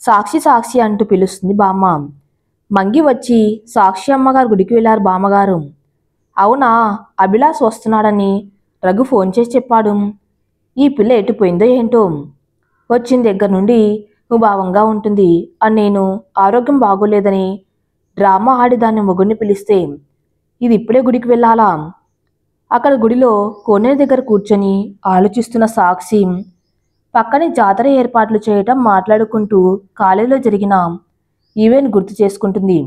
సాక్షి సాక్షి అంటూ పిలుస్తుంది బామ్మ. మంగి వచ్చి సాక్షి అమ్మగారు గుడికి వెళ్ళారు బామ్మగారు. అవునా, అభిలాష్ వస్తున్నాడని రఘు ఫోన్ చేసి చెప్పాడు. ఈ పిల్ల ఎటుపోయిందో ఏంటో. వచ్చిన దగ్గర నుండి నువ్వు భావంగా ఉంటుంది అని నేను ఆరోగ్యం బాగోలేదని డ్రామా ఆడి దాన్ని మొగుడిని పిలిస్తే ఇది ఇప్పుడే గుడికి వెళ్ళాలా? అక్కడ గుడిలో కోనేరు దగ్గర కూర్చొని ఆలోచిస్తున్న సాక్షి పక్కనే జాతర ఏర్పాట్లు చేయటం మాట్లాడుకుంటూ కాలేజీలో జరిగిన ఈవెంట్ గుర్తు చేసుకుంటుంది.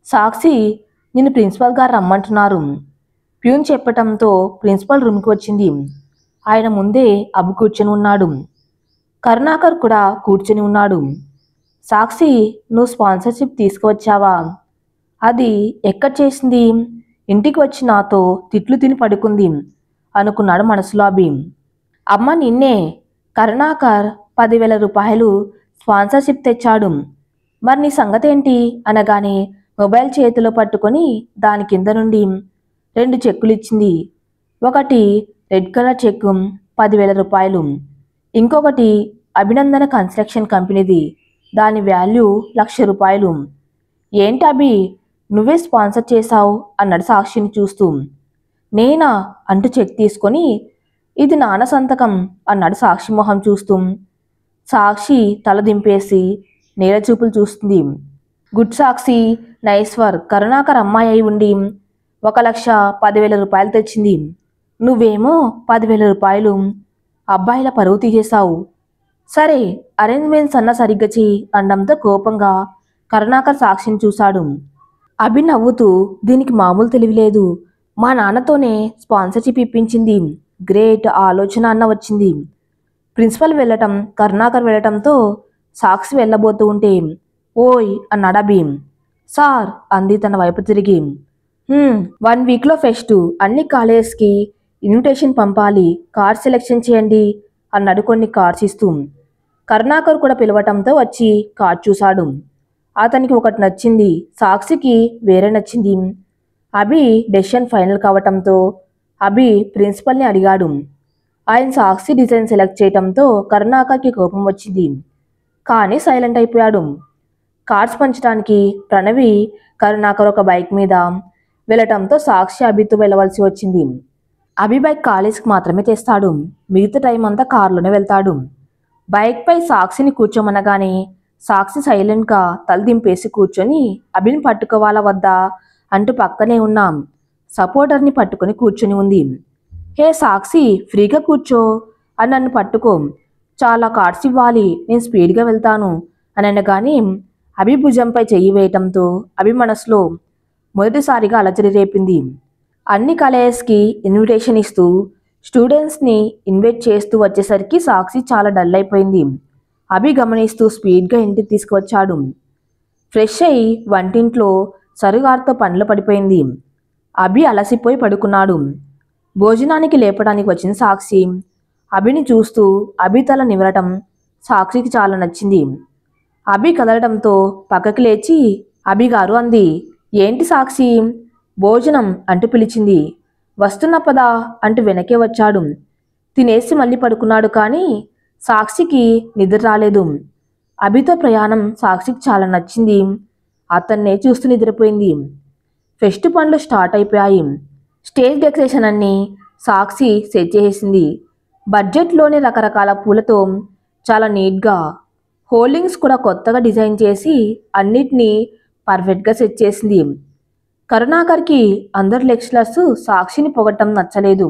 సాక్షి, నిన్ను ప్రిన్సిపల్ గారు రమ్మంటున్నారు. ప్యూన్ చెప్పటంతో ప్రిన్సిపల్ రూమ్కి వచ్చింది. ఆయన ముందే అబ్బు కూర్చొని ఉన్నాడు. కరుణాకర్ కూడా కూర్చొని ఉన్నాడు. సాక్షి, నువ్వు స్పాన్సర్షిప్ తీసుకువచ్చావా? అది ఎక్కడ చేసింది? ఇంటికి వచ్చి నాతో తిట్లు తిని పడుకుంది అనుకున్నాడు మనసులో అభి. అమ్మ నిన్నే. కరుణాకర్ 10,000 రూపాయలు స్పాన్సర్షిప్ తెచ్చాడు. మరి నీ సంగతి ఏంటి అనగానే మొబైల్ చేతిలో పట్టుకొని దాని కింద నుండి 2 చెక్కులు ఇచ్చింది. ఒకటి రెడ్ కలర్ చెక్కు 10,000 రూపాయలు, ఇంకొకటి అభినందన కన్స్ట్రక్షన్ కంపెనీది, దాని వాల్యూ 1,00,000 రూపాయలు. ఏంటి అభి, నువ్వే స్పాన్సర్ చేశావు అన్నాడు సాక్షిని చూస్తూ. నేనా అంటూ చెక్ తీసుకొని ఇది నాన్న సంతకం అన్నాడు సాక్షి మొహం చూస్తూ. సాక్షి తల దింపేసి నేల చూపులు చూస్తుంది. గుడ్ సాక్షి, నైస్ వర్క్. కరుణాకర్ అమ్మాయి అయి ఉండి 1,10,000 రూపాయలు తెచ్చింది. నువ్వేమో 10,000 రూపాయలు అబ్బాయిల పరువు తీసేశావు. సరే అరేంజ్మెంట్స్ అన్న సరిగ్గా చెయ్యి అనడంతో కోపంగా కరుణాకర్ సాక్షిని చూశాడు. అభి నవ్వుతూ, దీనికి మామూలు తెలివిలేదు. మా నాన్నతోనే స్పాన్సర్షిప్ ఇప్పించింది. గ్రేట్ ఆలోచన అన్న వచ్చింది. ప్రిన్సిపల్ వెళ్ళటం, కరుణాకర్ వెళ్ళటంతో సాక్షి వెళ్ళబోతూ ఉంటే ఓయ్ అన్నాడు అభి. సార్ అంది తన వైపు తిరిగి. 1 వీక్లో ఫెస్ట్, అన్ని కాలేజెస్కి ఇన్విటేషన్ పంపాలి, కార్డ్ సెలెక్షన్ చేయండి అన్నాడు కొన్ని కార్డ్స్ ఇస్తూ. కరుణాకర్ కూడా పిలవటంతో వచ్చి కార్డ్ చూశాడు. అతనికి ఒకటి నచ్చింది, సాక్షికి వేరే నచ్చింది. అభి డెసిషన్ ఫైనల్ కావటంతో అభి ప్రిన్సిపల్ని అడిగాడు. ఆయన సాక్షి డిజైన్ సెలెక్ట్ చేయటంతో కరుణాకర్కి కోపం వచ్చింది. కానీ సైలెంట్ అయిపోయాడు. కార్డ్స్ పంచడానికి ప్రణవి, కరుణాకర్ ఒక బైక్ మీద వెళ్ళటంతో సాక్షి అభితో వెళ్ళవలసి వచ్చింది. అభి బైక్ కాలేజ్కి మాత్రమే తెస్తాడు, మిగతా టైం అంతా కారులోనే వెళ్తాడు. బైక్పై సాక్షిని కూర్చోమనగానే సాక్షి సైలెంట్గా తల దింపేసి కూర్చొని అభిని పట్టుకోవాలా వద్దా అంటూ పక్కనే ఉన్నాం సపోర్టర్ని పట్టుకొని కూర్చొని ఉంది. హే సాక్షి, ఫ్రీగా కూర్చో అని నన్ను పట్టుకో, చాలా కార్డ్స్ ఇవ్వాలి, నేను స్పీడ్గా వెళ్తాను అని అనగానే అభి భుజంపై చెయ్యి వేయటంతో అభి మనసులో మొదటిసారిగా అలజడి రేపింది. అన్ని కాలేజెస్కి ఇన్విటేషన్ ఇస్తూ స్టూడెంట్స్ని ఇన్వైట్ చేస్తూ వచ్చేసరికి సాక్షి చాలా డల్ అయిపోయింది. అభి గమనిస్తూ స్పీడ్గా ఇంటికి తీసుకువచ్చాడు. ఫ్రెష్ అయి వంటింట్లో సరుగారితో పనులు పడిపోయింది. అభి అలసిపోయి పడుకున్నాడు. భోజనానికి లేపడానికి వచ్చిన సాక్షి అభిని చూస్తూ అభి తల నివరటం సాక్షికి చాలా నచ్చింది. అభి కదలడంతో పక్కకి లేచి అభి గారు అంది. ఏంటి సాక్షి, భోజనం అంటూ పిలిచింది. వస్తున్న పదా అంటూ వెనకే వచ్చాడు. తినేసి మళ్ళీ పడుకున్నాడు. కానీ సాక్షికి నిద్ర రాలేదు. అభితో ప్రయాణం సాక్షికి చాలా నచ్చింది. అతన్నే చూస్తూ నిద్రపోయింది. ఫెస్ట్ పనులు స్టార్ట్ అయిపోయాయి. స్టేజ్ డెకరేషన్ అన్నీ సాక్షి సెట్ చేసేసింది. బడ్జెట్లోనే రకరకాల పూలతో చాలా నీట్గా, హోల్డింగ్స్ కూడా కొత్తగా డిజైన్ చేసి అన్నిటినీ పర్ఫెక్ట్గా సెట్ చేసింది. కరుణాకర్కి అందరు లెక్చరర్స్ సాక్షిని పొగట్టం నచ్చలేదు.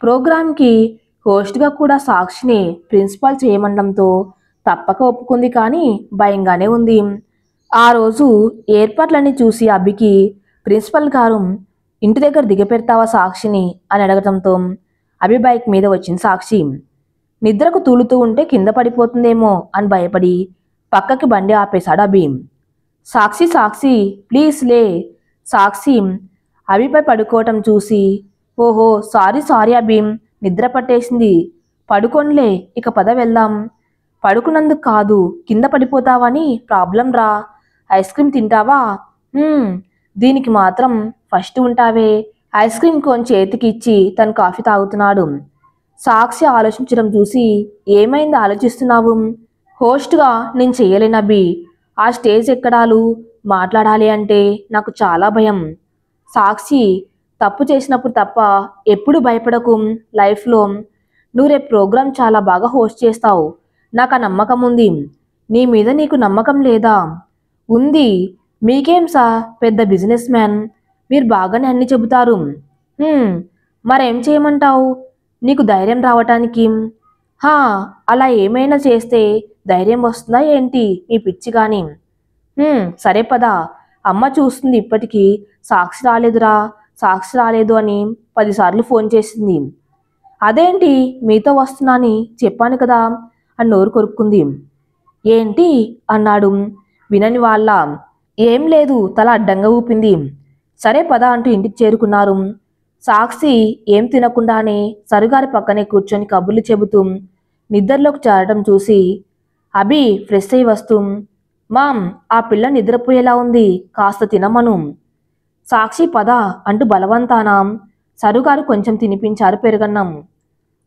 ప్రోగ్రామ్కి హోస్ట్గా కూడా సాక్షిని ప్రిన్సిపాల్ చేయమండంతో తప్పక ఒప్పుకుంది. కానీ భయంగానే ఉంది. ఆ రోజు ఏర్పాట్లన్నీ చూసి అభికి ప్రిన్సిపల్ గారు ఇంటి దగ్గర దిగపెడతావా సాక్షిని అని అడగటంతో అభి బైక్ మీద వచ్చింది సాక్షి. నిద్రకు తూలుతూ ఉంటే కింద పడిపోతుందేమో అని భయపడి పక్కకి బండి ఆపేశాడు అభి. సాక్షి సాక్షి ప్లీజ్ లే. సాక్షి అభిపై పడుకోవటం చూసి ఓహో సారీ అభి, నిద్ర పట్టేసింది, పడుకోనిలే, ఇక పద వెళ్దాం. పడుకున్నందుకు కాదు, కింద పడిపోతావని ప్రాబ్లం రా. ఐస్ క్రీమ్ తింటావా? దీనికి మాత్రం ఫస్ట్ ఉంటావే. ఐస్ క్రీమ్ కొని చేతికి ఇచ్చి తను కాఫీ తాగుతున్నాడు. సాక్షి ఆలోచించడం చూసి ఏమైంది ఆలోచిస్తున్నావు? హోస్ట్గా నేను చేయలేను అభి. ఆ స్టేజ్ ఎక్కడాలు మాట్లాడాలి అంటే నాకు చాలా భయం. సాక్షి, తప్పు చేసినప్పుడు తప్ప ఎప్పుడు భయపడకు. లైఫ్లో నువ్వు రేపు ప్రోగ్రాం చాలా బాగా హోస్ట్ చేస్తావు. నాకు ఆ నమ్మకం ఉంది. నీ మీద నీకు నమ్మకం లేదా? ఉంది. మీకేం పెద్ద బిజినెస్ మ్యాన్, మీరు బాగానే అన్ని చెబుతారు. "హ్మ్, మరేం చేయమంటావు? నీకు ధైర్యం రావటానికి?" హా, అలా ఏమైనా చేస్తే ధైర్యం వస్తుందా ఏంటి మీ పిచ్చి గాని? సరే పద. అమ్మ చూస్తుంది ఇప్పటికీ. సాక్షి రాలేదురా, సాక్షి రాలేదు అని 10 సార్లు ఫోన్ చేసింది. అదేంటి మీతో వస్తున్నా అని చెప్పాను కదా అని నోరు కొరుక్కుంది. ఏంటి అన్నాడు వినని వాళ్ళ. ఏం లేదు, తల అడ్డంగా ఊపింది. సరే పద అంటూ ఇంటికి చేరుకున్నారు. సాక్షి ఏం తినకుండానే సరుగారి పక్కనే కూర్చొని కబుర్లు చెబుతూ నిద్రలోకి చేరడం చూసి అభి ఫ్రెష్ అయి వస్తూ, మామ్, ఆ పిల్ల నిద్రపోయేలా ఉంది, కాస్త తినమను. సాక్షి పద అంటూ బలవంతాన సరుగారు కొంచెం తినిపించారు పెరుగన్నం.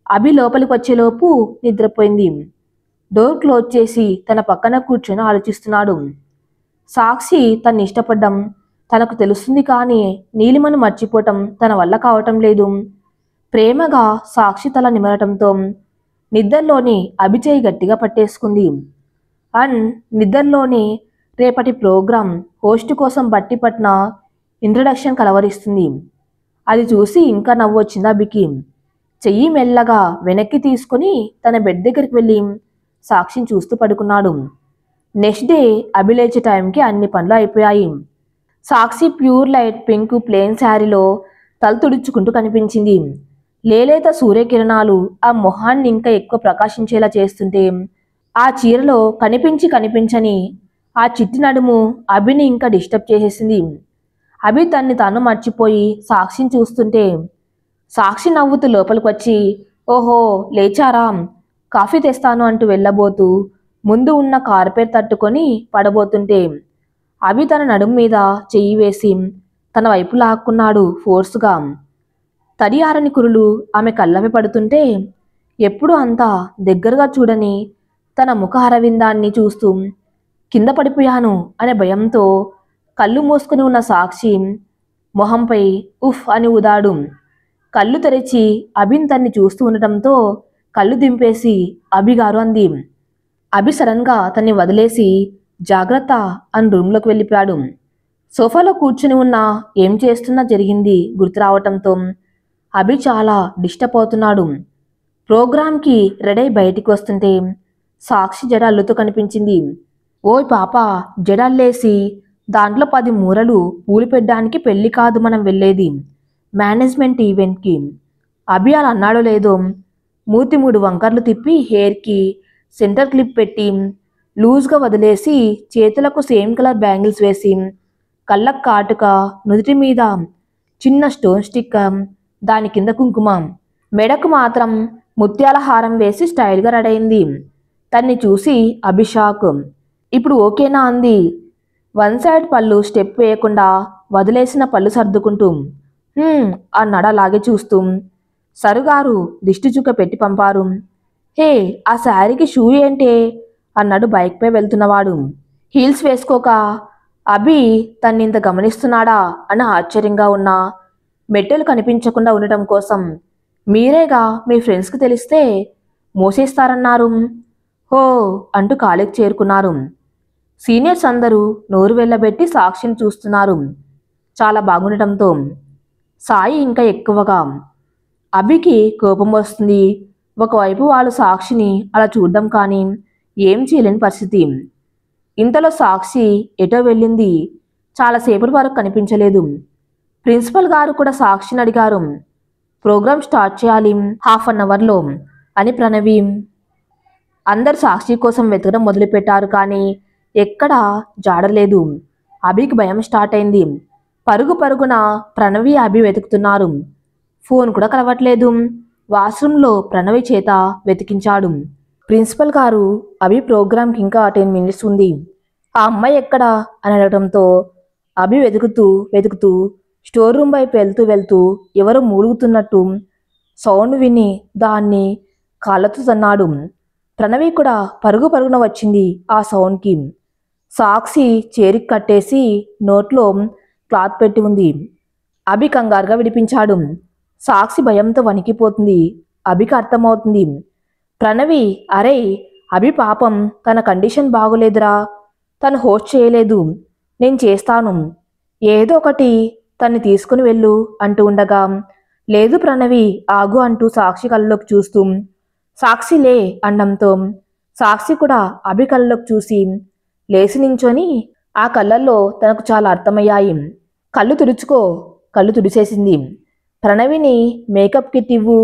అభి లోపలికి వచ్చేలోపు నిద్రపోయింది. డోర్ క్లోజ్ చేసి తన పక్కన కూర్చొని ఆలోచిస్తున్నాడు. సాక్షి తన్ని ఇష్టపడ్డం తనకు తెలుస్తుంది, కానీ నీలిమను మర్చిపోవటం తన వల్ల కావటం లేదు. ప్రేమగా సాక్షి తల నిమరటంతో నిద్రలోని అభిచేయి గట్టిగా పట్టేసుకుంది. అండ్ నిద్రలోని రేపటి ప్రోగ్రాం హోస్ట్ కోసం బట్టి పట్టిన ఇంట్రడక్షన్ కలవరిస్తుంది. అది చూసి ఇంకా నవ్వు వచ్చింది అభికి. చెయ్యి మెల్లగా వెనక్కి తీసుకుని తన బెడ్ దగ్గరికి వెళ్ళి సాక్షిని చూస్తూ పడుకున్నాడు. నెక్స్ట్ డే అభి లేచే టైంకి అన్ని పనులు అయిపోయాయి. సాక్షి ప్యూర్ లైట్ పింక్ ప్లెయిన్ శారీలో తల తుడుచుకుంటూ కనిపించింది. లేలేత సూర్యకిరణాలు ఆ మొహాన్ని ఇంకా ఎక్కువ ప్రకాశించేలా చేస్తుంటే ఆ చీరలో కనిపించని ఆ చిట్టి నడుము అభిని ఇంకా డిస్టర్బ్ చేసేసింది. అభి తన్ని తాను మర్చిపోయి సాక్షిని చూస్తుంటే సాక్షి నవ్వుతూ లోపలికి వచ్చి, ఓహో లేచారా, కాఫీ తెస్తాను అంటూ వెళ్ళబోతూ ముందు ఉన్న కార్పెట్ తట్టుకొని పడబోతుంటే అభి తన నడుము మీద చెయ్యి వేసి తన వైపు లాక్కున్నాడు ఫోర్స్గా. తడి ఆరని కురులు ఆమె కళ్ళపై పడుతుంటే ఎప్పుడు అంత దగ్గరగా చూడని తన ముఖ అరవిందాన్ని చూస్తూ కింద పడిపోయాను అనే భయంతో కళ్ళు మూసుకుని ఉన్న సాక్షి మొహంపై ఉఫ్ అని ఊదాడు. కళ్ళు తెరిచి అభిన్ తన్ని చూస్తూ ఉండటంతో కళ్ళు దింపేసి అభిగారు అంది. అభి సడన్గా తన్ని వదిలేసి జాగ్రత్త అని రూమ్లోకి వెళ్ళిపోయాడు. సోఫాలో కూర్చుని ఉన్న ఏం చేస్తున్నా జరిగింది గుర్తు రావటంతో అభి చాలా డిస్టర్బ్ అవుతున్నాడు. ప్రోగ్రాంకి రెడీ బయటికి వస్తుంటే సాక్షి జడ అల్లుతూ కనిపించింది. ఓయ్ పాప, జడ అల్లేసి దాంట్లో 10 మూరలు పూలు పెట్టడానికి పెళ్లి కాదు మనం వెళ్ళేది, మేనేజ్మెంట్ ఈవెంట్కి. అభి అలా అన్నాడో లేదో మూతి 3 వంకర్లు తిప్పి హెయిర్కి సెంటర్ క్లిప్ పెట్టి లూజ్గా వదిలేసి చేతులకు సేమ్ కలర్ బ్యాంగిల్స్ వేసి కళ్ళకు కాటుక, నుదుటి మీద చిన్న స్టోన్ స్టిక్, దాని కింద కుంకుమ, మెడకు మాత్రం ముత్యాల హారం వేసి స్టైల్గా రెడీ అయింది. తన్ని చూసి అభిషాక్. ఇప్పుడు ఓకేనా అంది. 1 సైడ్ పళ్ళు స్టెప్ వేయకుండా వదిలేసిన పళ్ళు సర్దుకుంటూ. అన్నాడు అలాగే చూస్తూ. సరుగారు దిష్టి చుక్క పెట్టి పంపారు. హే, ఆ శారీకి షూ ఏంటే అన్నాడు బైక్పై వెళ్తున్నవాడు. హీల్స్ వేసుకోక అభి తన్నింత గమనిస్తున్నాడా అని ఆశ్చర్యంగా ఉన్నా మెట్టెలు కనిపించకుండా ఉండటం కోసం మీరేగా మీ ఫ్రెండ్స్కి తెలిస్తే మోసేస్తారన్నారు. హో అంటూ కాలేజీకి చేరుకున్నారు. సీనియర్స్ అందరూ నోరు వెళ్ళబెట్టి సాక్షిని చూస్తున్నారు చాలా బాగుండటంతో. సాయి ఇంకా ఎక్కువగా. అభికి కోపం వస్తుంది. ఒకవైపు వాళ్ళు సాక్షిని అలా చూడడం కానీ ఏం చేయలేని పరిస్థితి. ఇంతలో సాక్షి ఎటో వెళ్ళింది. చాలాసేపటి వరకు కనిపించలేదు. ప్రిన్సిపల్ గారు కూడా సాక్షిని అడిగారు. ప్రోగ్రామ్ స్టార్ట్ చేయాలి 1/2 అవర్లో అని ప్రణవి. అందరు సాక్షి కోసం వెతకడం మొదలుపెట్టారు, కానీ ఎక్కడా జాడలేదు. అభికి భయం స్టార్ట్ అయింది. పరుగు పరుగున ప్రణవి అభి వెతుకుతున్నారు. ఫోన్ కూడా కలవట్లేదు. వాష్రూమ్లో ప్రణవి చేత వెతికించాడు. ప్రిన్సిపల్ గారు, అభి ప్రోగ్రాంకి ఇంకా 10 మినిట్స్ ఉంది, ఆ అమ్మాయి ఎక్కడా అని అడగడంతో అభి వెతుకుతూ స్టోర్ రూమ్ వైపు వెళ్తూ ఎవరో మూలుగుతున్నట్టు సౌండ్ విని దాన్ని కాళ్ళతో తన్నాడు. ప్రణవి కూడా పరుగు పరుగున వచ్చింది ఆ సౌండ్కి. సాక్షి చేరికి కట్టేసి నోట్లో క్లాత్ పెట్టి ఉంది. అభి కంగారుగా విడిపించాడు. సాక్షి భయంతో వణికిపోతుంది. అభికి అర్థమవుతుంది. ప్రణవి, అరే అభి పాపం, తన కండిషన్ బాగోలేదురా, తను హోస్ట్ చేయలేదు, నేను చేస్తాను, ఏదో ఒకటి తన్ని తీసుకుని వెళ్ళు అంటూ ఉండగా, లేదు ప్రణవి ఆగు అంటూ సాక్షి కళ్ళలోకి చూస్తూ సాక్షి లే అండంతో సాక్షి కూడా అభి కళ్ళలోకి చూసి లేచి నించొని ఆ కళ్ళల్లో తనకు చాలా అర్థమయ్యాయి. కళ్ళు తుడుచుకో. కళ్ళు తుడిచేసింది. ప్రణవిని మేకప్ కిట్ ఇవ్వు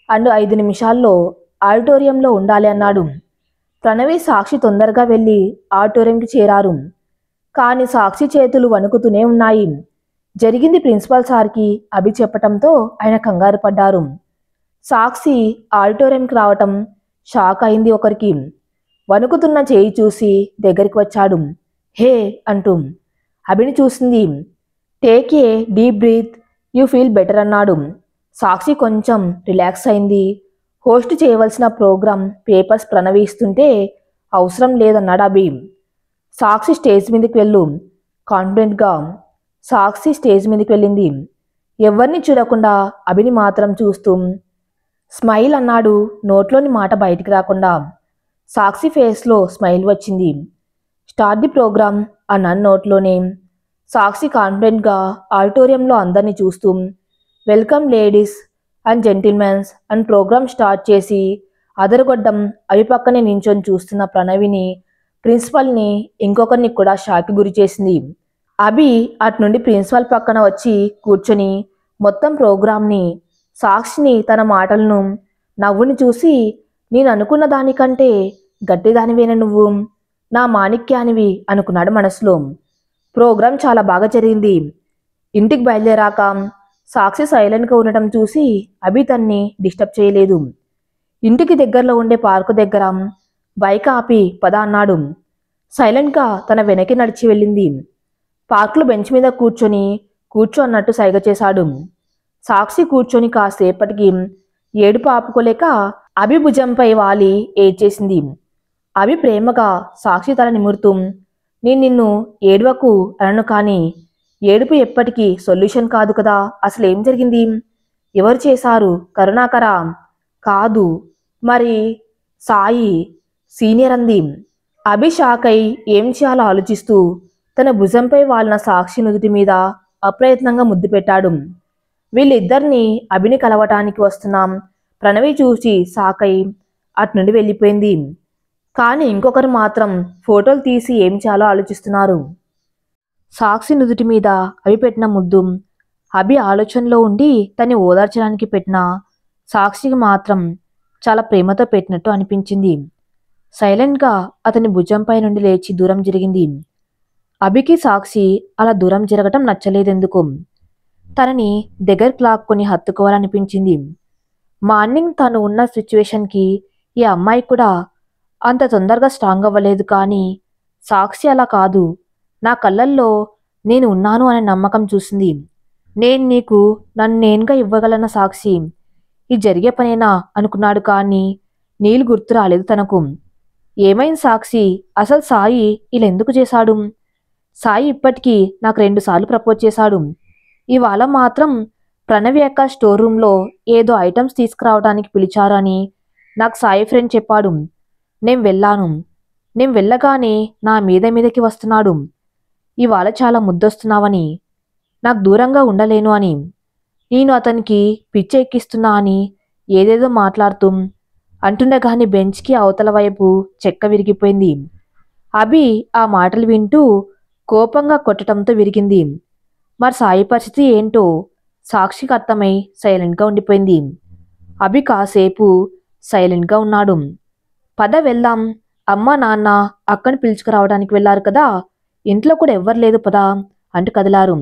అండ్ 5 నిమిషాల్లో ఆడిటోరియంలో ఉండాలి అన్నాడు. ప్రణవి సాక్షి తొందరగా వెళ్ళి ఆడిటోరియంకి చేరారు. కానీ సాక్షి చేతులు వణుకుతూనే ఉన్నాయి. జరిగింది ప్రిన్సిపల్ సార్కి అభి చెప్పటంతో ఆయన కంగారు పడ్డారు. సాక్షి ఆడిటోరియంకి రావటం షాక్ అయింది ఒకరికి. వణుకుతున్న చేయి చూసి దగ్గరికి వచ్చాడు. హే అంటూ అభిని చూసింది. Take a deep breath, you feel better అన్నాడు. సాక్షి కొంచెం రిలాక్స్ అయింది. హోస్ట్ చేయవలసిన ప్రోగ్రాం పేపర్స్ ప్రణవి ఇస్తుంటే అవసరం లేదన్నాడు అభి. సాక్షి స్టేజ్ మీదకి వెళ్ళు కాన్ఫిడెంట్గా. సాక్షి స్టేజ్ మీదకి వెళ్ళింది. ఎవరిని చూడకుండా అభిని మాత్రం చూస్తూ స్మైల్ అన్నాడు నోట్లోని మాట బయటికి రాకుండా. సాక్షి ఫేస్లో స్మైల్ వచ్చింది. స్టార్ట్ ది ప్రోగ్రామ్ అన్నాను నోట్లోనే. సాక్షి కాన్ఫిడెంట్గా ఆడిటోరియంలో అందరినీ చూస్తూ welcome ladies and gentlemens and programme start చేసి అదరగొడ్డం అవి పక్కనే నించొని చూస్తున్న ప్రణవిని, ప్రిన్సిపల్ని, ఇంకొకరిని కూడా షాక్కి గురి చేసింది. అభి అటు నుండి ప్రిన్సిపల్ పక్కన వచ్చి కూర్చొని మొత్తం ప్రోగ్రామ్ని, సాక్షిని, తన మాటలను, నవ్వుని చూసి నేను అనుకున్న దానికంటే గట్టిదానివేన నువ్వు, నా మాణిక్యానివి అనుకున్నాడు మనసులో. ప్రోగ్రాం చాలా బాగా జరిగింది. ఇంటికి బయలుదేరాక సాక్షి సైలెంట్గా ఉండటం చూసి అభి తన్ని డిస్టర్బ్ చేయలేదు. ఇంటికి దగ్గరలో ఉండే పార్కు దగ్గర బైక్ ఆపి పద అన్నాడు. సైలెంట్గా తన వెనక్కి నడిచి వెళ్ళింది. పార్కులో బెంచ్ మీద కూర్చో అన్నట్టు సైగ చేశాడు. సాక్షి కూర్చొని కాసేపటికి ఏడుపు ఆపుకోలేక అభి భుజంపై వాలి ఏడ్చేసింది. అభి ప్రేమగా సాక్షి తల నిమురుతూ నేను నిన్ను ఏడవకు అనను, కానీ ఏడుపు ఎప్పటికీ సొల్యూషన్ కాదు కదా. అసలు ఏం జరిగింది? ఎవరు చేశారు? కరుణాకరా? కాదు. మరి సాయి సీనియర్ అంది. అభి షాక్ అయి ఏం చేయాలో ఆలోచిస్తూ తన భుజంపై వాలిన సాక్షి నుదుటి మీద అప్రయత్నంగా ముద్దు పెట్టాడు. వీళ్ళిద్దరినీ అభిని కలవటానికి వస్తున్నాం ప్రణవి చూసి సాకై అటు నుండి వెళ్ళిపోయింది. కానీ ఇంకొకరు మాత్రం ఫోటోలు తీసి ఏం చేయాలో ఆలోచిస్తున్నారు. సాక్షి నుదుటి మీద అభి పెట్టిన ముద్దు అభి ఆలోచనలో ఉండి తన్ని ఓదార్చడానికి పెట్టిన సాక్షికి మాత్రం చాలా ప్రేమతో పెట్టినట్టు అనిపించింది. సైలెంట్గా అతని భుజంపై నుండి లేచి దూరం జరిగింది. అభికి సాక్షి అలా దూరం జరగటం నచ్చలేదెందుకు. తనని దగ్గరికి లాక్కొని హత్తుకోవాలనిపించింది. మార్నింగ్ తను ఉన్న సిచ్యువేషన్కి ఈ అమ్మాయి కూడా అంత తొందరగా స్ట్రాంగ్ అవ్వలేదు. కానీ సాక్షి అలా కాదు. నా కళ్ళల్లో నేను ఉన్నాను అనే నమ్మకం చూసింది. నేను నీకు నన్ను నేనుగా ఇవ్వగలన సాక్షి, ఇది జరిగే పనేనా అనుకున్నాడు. కానీ నీళ్ళు గుర్తు రాలేదు తనకు. ఏమైంది సాక్షి? అసలు సాయి ఇలా ఎందుకు చేశాడు? సాయి ఇప్పటికీ నాకు 2 సార్లు ప్రపోజ్ చేశాడు. ఇవాళ మాత్రం ప్రణవి యొక్క స్టోర్ రూమ్లో ఏదో ఐటమ్స్ తీసుకురావడానికి పిలిచారు అని నాకు సాయి ఫ్రెండ్ చెప్పాడు. నేను వెళ్ళాను. నేను వెళ్ళగానే నా మీదకి వస్తున్నాడు. ఇవాళ చాలా ముద్దొస్తున్నావని, నాకు దూరంగా ఉండలేను అని, నేను అతనికి పిచ్చి ఎక్కిస్తున్నా అని ఏదేదో మాట్లాడుతూ అంటుండగాని బెంచ్కి అవతల వైపు చెక్క విరిగిపోయింది. అభి ఆ మాటలు వింటూ కోపంగా కొట్టడంతో విరిగింది. మరి సాయి పరిస్థితి ఏంటో సాక్షికి అర్థమై సైలెంట్గా ఉండిపోయింది. అభి కాసేపు సైలెంట్గా ఉన్నాడు. పద వెళ్దాం, అమ్మ నాన్న అక్కని పిలుచుకురావడానికి వెళ్ళారు కదా, ఇంట్లో కూడా ఎవ్వరు లేదు పదా అంటూ కదిలారు.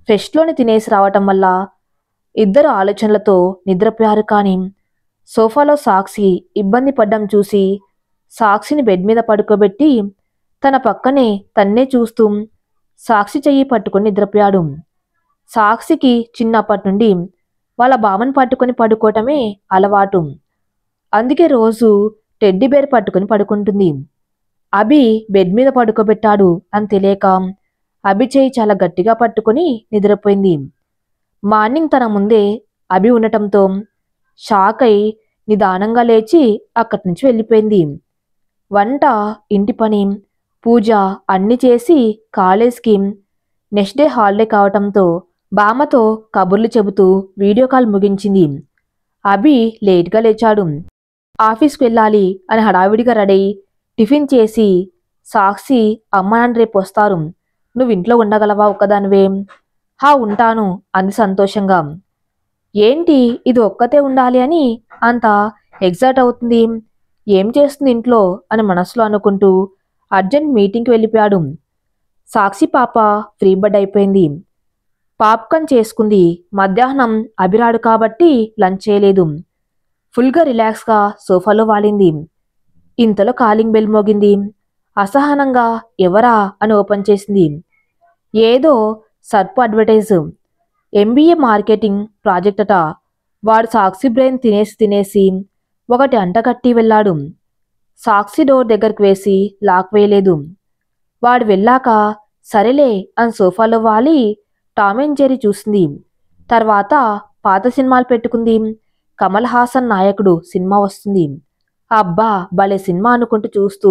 ఫెస్ట్లోని తినేసి రావటం వల్ల ఇద్దరు ఆలోచనలతో నిద్రపోయారు. కానీ సోఫాలో సాక్షి ఇబ్బంది పడ్డం చూసి సాక్షిని బెడ్ మీద పడుకోబెట్టి తన పక్కనే తన్నే చూస్తూ సాక్షి చెయ్యి పట్టుకొని నిద్రపోయాడు. సాక్షికి చిన్నప్పటి నుండి వాళ్ళ బావని పట్టుకొని పడుకోవటమే అలవాటు. అందుకే రోజు టెడ్డీ బేర్ పట్టుకుని పడుకుంటుంది. అభి బెడ్ మీద పడుకోబెట్టాడు అని తెలియక అభి చేయి చాలా గట్టిగా పట్టుకుని నిద్రపోయింది. మార్నింగ్ తన ముందే అభి ఉండటంతో షాక్ అయి నిదానంగా లేచి అక్కడి నుంచి వెళ్ళిపోయింది. వంట, ఇంటి పని, పూజ అన్నీ చేసి కాలేజ్కి నెక్స్ట్ డే హాలిడే కావటంతో బామ్మతో కబుర్లు చెబుతూ వీడియో కాల్ ముగించింది. అభి లేట్గా లేచాడు. ఆఫీస్కి వెళ్ళాలి అని హడావిడిగా రెడీ టిఫిన్ చేసి సాక్షి అమ్మ నాన్న రేపు వస్తారు, నువ్వు ఇంట్లో ఉండగలవా ఒక్కదానివే? హా ఉంటాను అంది సంతోషంగా. ఏంటి ఇది ఒక్కతే ఉండాలి అని అంత ఎగ్జైట్ అవుతుంది, ఏం చేస్తుంది ఇంట్లో అని మనసులో అనుకుంటూ అర్జెంట్ మీటింగ్కి వెళ్ళిపోయాడు. సాక్షి పాప ఫ్రీ బర్డ్ అయిపోయింది. పాప్కార్న్ చేసుకుంది. మధ్యాహ్నం అభిరాడు కాబట్టి లంచ్ చేయలేదు. ఫుల్గా రిలాక్స్గా సోఫాలో వాలింది. ఇంతలో కాలింగ్ బెల్ మోగింది. అసహనంగా ఎవరా అని ఓపెన్ చేసింది. ఏదో సర్పు అడ్వర్టైజ్, ఎంబీఏ మార్కెటింగ్ ప్రాజెక్ట్ అట. వాడు సాక్షి బ్రెయిన్ తినేసి ఒకటి అంటగట్టి వెళ్ళాడు. సాక్షి డోర్ దగ్గరికి వేసి లాక్ వేయలేదు. వాడు వెళ్ళాక సరేలే అని సోఫాలో వాలి టామ్ అండ్ జెర్రీ చూసింది. తర్వాత పాత సినిమాలు పెట్టుకుంది. కమల్ హాసన్ నాయకుడు సినిమా వస్తుంది. అబ్బా భలే సినిమా అనుకుంటూ చూస్తూ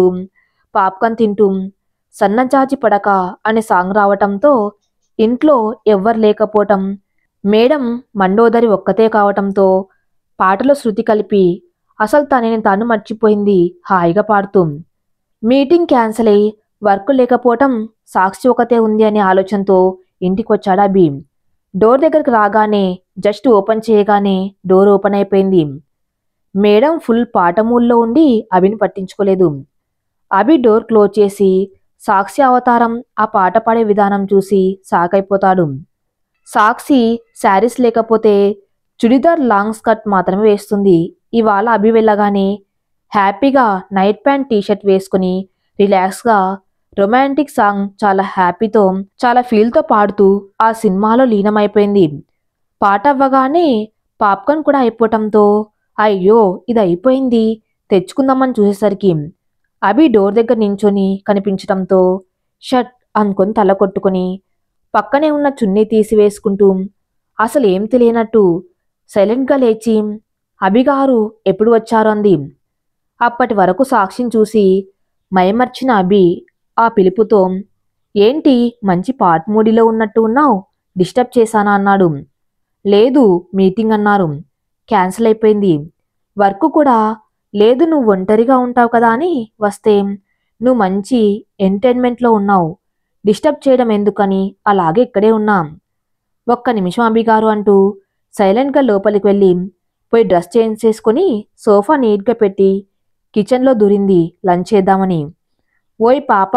పాప్కార్న్ తింటూ సన్నజాజి పడక అనే సాంగ్ రావటంతో ఇంట్లో ఎవ్వరు లేకపోవటం, మేడం మండోదరి ఒక్కతే కావటంతో పాటలో శృతి కలిపి అసలు తనని తాను మర్చిపోయింది హాయిగా పాడుతూ. మీటింగ్ క్యాన్సిల్ అయి వర్క్ లేకపోవటం, సాక్షి ఒకతే ఉంది అనే ఆలోచనతో ఇంటికొచ్చాడు అభి. డోర్ దగ్గరికి రాగానే జస్ట్ ఓపెన్ చేయగానే డోర్ ఓపెన్ అయిపోయింది. మేడం ఫుల్ పాట మూడ్లో ఉండి అభిని పట్టించుకోలేదు. అభి డోర్ క్లోజ్ చేసి సాక్షి అవతారం ఆ పాట పాడే విధానం చూసి సాకైపోతాడు. సాక్షి శారీస్ లేకపోతే చుడిదార్ లాంగ్ స్కర్ట్ మాత్రమే వేస్తుంది. ఇవాళ అభి వెళ్ళగానే హ్యాపీగా నైట్ ప్యాంట్ టీషర్ట్ వేసుకుని రిలాక్స్గా రొమాంటిక్ సాంగ్ చాలా హ్యాపీతో చాలా ఫీల్తో పాడుతూ ఆ సినిమాలో లీనమైపోయింది. పాట అవ్వగానే పాప్కార్న్ కూడా అయిపోవటంతో అయ్యో ఇది అయిపోయింది తెచ్చుకుందామని చూసేసరికి అభి డోర్ దగ్గర నించొని కనిపించటంతో షట్ అనుకొని తల కొట్టుకుని పక్కనే ఉన్న చున్నీ తీసివేసుకుంటూ అసలు ఏం తెలియనట్టు సైలెంట్గా లేచి అభిగారు ఎప్పుడు వచ్చారు అంది. అప్పటి వరకు సాక్షిని చూసి మైమర్చిన అభి ఆ పిలుపుతో ఏంటి మంచి పాట్ మూడిలో ఉన్నట్టు ఉన్నావు, డిస్టర్బ్ చేశానా అన్నాడు. లేదు మీటింగ్ అన్నారు, క్యాన్సిల్ అయిపోయింది. వర్క్ కూడా లేదు, నువ్వు ఒంటరిగా ఉంటావు కదా అని వస్తే నువ్వు మంచి ఎంటర్టైన్మెంట్లో ఉన్నావు, డిస్టర్బ్ చేయడం ఎందుకని అలాగే ఇక్కడే ఉన్నాం. ఒక్క నిమిషం అభిగారు అంటూ సైలెంట్గా లోపలికి వెళ్ళి పోయి డ్రెస్ చేంజ్ చేసుకుని సోఫా నీట్గా పెట్టి కిచెన్లో దూరింది లంచ్ చేద్దామని. ఓయ్ పాప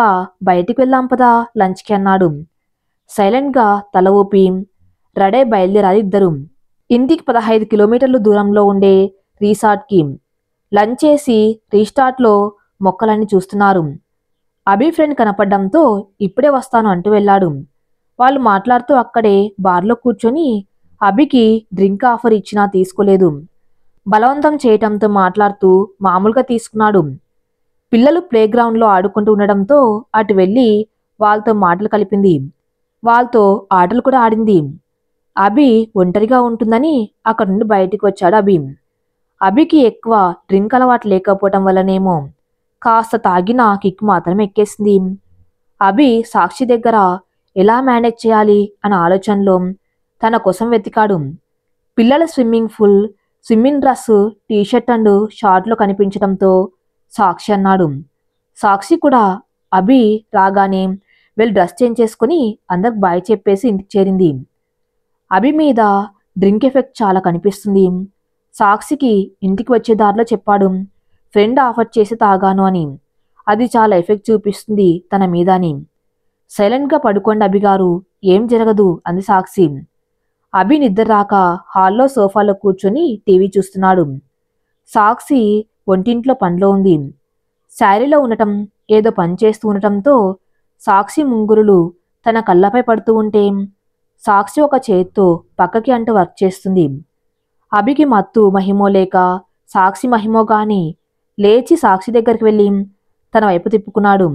బయటికి వెళ్దాం పదా లంచ్కి అన్నాడు. సైలెంట్గా తల ఊపి రెడీ బయలుదేరారు ఇద్దరు. ఇంటికి 15 కిలోమీటర్లు దూరంలో ఉండే రీసార్ట్కి. లంచ్ చేసి రీస్టార్ట్లో మొక్కలన్నీ చూస్తున్నారు. అభి ఫ్రెండ్ కనపడడంతో ఇప్పుడే వస్తాను అంటూ వెళ్ళాడు. వాళ్ళు మాట్లాడుతూ అక్కడే బార్లో కూర్చొని అభికి డ్రింక్ ఆఫర్ ఇచ్చినా తీసుకోలేదు. బలవంతం చేయటంతో మాట్లాడుతూ మామూలుగా తీసుకున్నాడు. పిల్లలు ప్లేగ్రౌండ్లో ఆడుకుంటూ ఉండడంతో అటు వెళ్ళి వాళ్ళతో మాటలు కలిపింది. వాళ్ళతో ఆటలు కూడా ఆడింది. అభి ఒంటరిగా ఉంటుందని అక్కడి నుండి బయటికి వచ్చాడు అభి. అభికి ఎక్కువ డ్రింక్ అలవాటు లేకపోవటం వల్లనేమో కాస్త తాగిన కిక్ మాత్రం ఎక్కేసింది. అభి సాక్షి దగ్గర ఎలా మేనేజ్ చేయాలి అన్న ఆలోచనలో తన కోసం వెతికాడు. పిల్లల swimming pool, swimming dress, T-shirt and షార్ట్లో కనిపించడంతో సాక్షి అన్నాడు. సాక్షి కూడా అభి రాగానే వెళ్ళి డ్రెస్ చేంజ్ చేసుకుని అందరికి బాయ్ చెప్పేసి ఇంటికి చేరింది. అభి మీద డ్రింక్ ఎఫెక్ట్ చాలా కనిపిస్తుంది. సాక్షికి ఇంటికి వచ్చే దారిలో చెప్పాడు, ఫ్రెండ్ ఆఫర్ చేసి తాగాను అని, అది చాలా ఎఫెక్ట్ చూపిస్తుంది తన మీద అని. సైలెంట్గా పడుకోండి అభిగారు, ఏం జరగదు అంది సాక్షి. అభి నిద్ర రాక హాల్లో సోఫాలో కూర్చొని టీవీ చూస్తున్నాడు. సాక్షి ఒంటింట్లో పనిలో ఉంది. శారీలో ఉండటం ఏదో పని చేస్తూ ఉండటంతో సాక్షి ముంగురులు తన కళ్ళపై పడుతూ ఉంటే సాక్షి ఒక చేత్తో పక్కకి అంటూ వర్క్ చేస్తుంది. అభికి మత్తు మహిమో లేక సాక్షి మహిమో గాని లేచి సాక్షి దగ్గరికి వెళ్ళి తన వైపు తిప్పుకున్నాడు.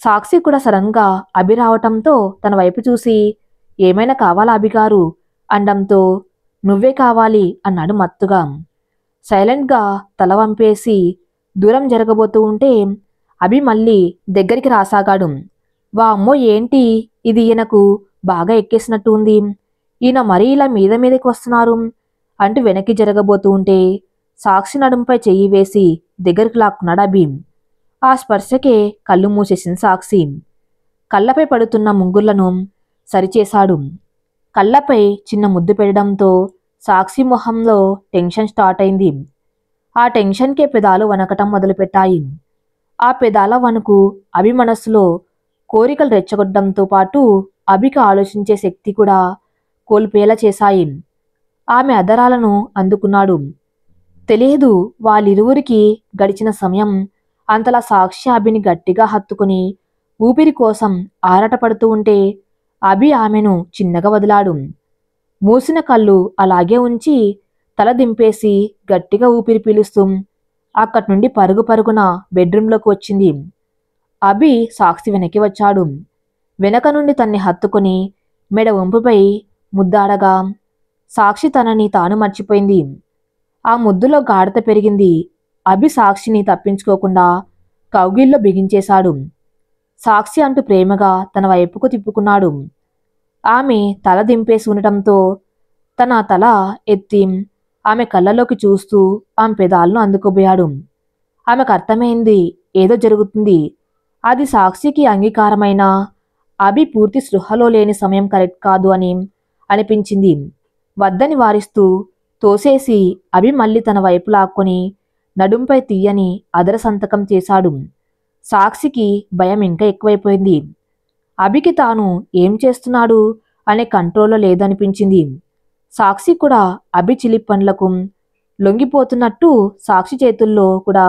సాక్షి కూడా సడన్గా అభి రావటంతో తన వైపు చూసి ఏమైనా కావాలా అభిగారు అండంతో నువ్వే కావాలి అన్నాడు మత్తుగా. సైలెంట్గా తల వంపేసి దూరం జరగబోతూ ఉంటే అభి మళ్ళీ దగ్గరికి రాసాగాడు. వామ్మో ఏంటి ఇది, ఈయనకు బాగా ఎక్కేసినట్టు ఉంది, ఈయన మరీ ఇలా మీద మీదకి వస్తున్నారు అంటూ వెనక్కి జరగబోతూ ఉంటే సాక్షి నడుంపై చెయ్యి వేసి దగ్గరికి లాక్కున్నాడు అభి. ఆ స్పర్శకే కళ్ళు మూసేసింది సాక్షి. కళ్ళపై పడుతున్న ముంగుర్లను సరిచేశాడు. కళ్ళపై చిన్న ముద్దు పెట్టడంతో సాక్షి మొహంలో టెన్షన్ స్టార్ట్ అయింది. ఆ టెన్షన్కే పెదాలు వనకటం మొదలుపెట్టాయి. ఆ పెదాల వణుకు అభి మనస్సులో కోరికలు రెచ్చగొట్టడంతో పాటు అభికి ఆలోచించే శక్తి కూడా కోల్పోయేలా చేశాయి. ఆమె అదరాలను అందుకున్నాడు. తెలియదు వాళ్ళిరువురికి గడిచిన సమయం. అంతలా సాక్షి అభిని గట్టిగా హత్తుకుని ఊపిరి కోసం ఆరాటపడుతూ ఉంటే అభి ఆమెను చిన్నగా వదిలాడు. మూసిన కళ్ళు అలాగే ఉంచి తల దింపేసి గట్టిగా ఊపిరి పీలుస్తూ అక్కడి నుండి పరుగు పరుగున బెడ్రూంలోకి వచ్చింది. అభి సాక్షి వెనక్కి వచ్చాడు. వెనక నుండి తన్ని హత్తుకుని మెడ వంపుపై ముద్దాడగా సాక్షి తనని తాను మర్చిపోయింది. ఆ ముద్దులో గాఢత పెరిగింది. అభి సాక్షిని తప్పించుకోకుండా కౌగిల్లో బిగించేశాడు. సాక్షి అంటూ ప్రేమగా తన వైపుకు తిప్పుకున్నాడు. ఆమె తల దింపేసి ఉండటంతో తన తల ఎత్తి ఆమె కళ్ళలోకి చూస్తూ ఆమె పెదాలను అందుకోబోయాడు. ఆమెకు అర్థమైంది ఏదో జరుగుతుంది. అది సాక్షికి అంగీకారమైన అభి పూర్తి స్పృహలో లేని సమయం కరెక్ట్ కాదు అని అనిపించింది. వద్దని వారిస్తూ తోసేసి అభి మళ్ళీ తన వైపు లాక్కొని నడుంపై తీయని అదర సంతకం చేశాడు. సాక్షికి భయం ఇంకా ఎక్కువైపోయింది. అభికి తాను ఏం చేస్తున్నాడు అనే కంట్రోల్లో లేదనిపించింది. సాక్షి కూడా అభి చిలిప్ పనులకు లొంగిపోతున్నట్టు, సాక్షి చేతుల్లో కూడా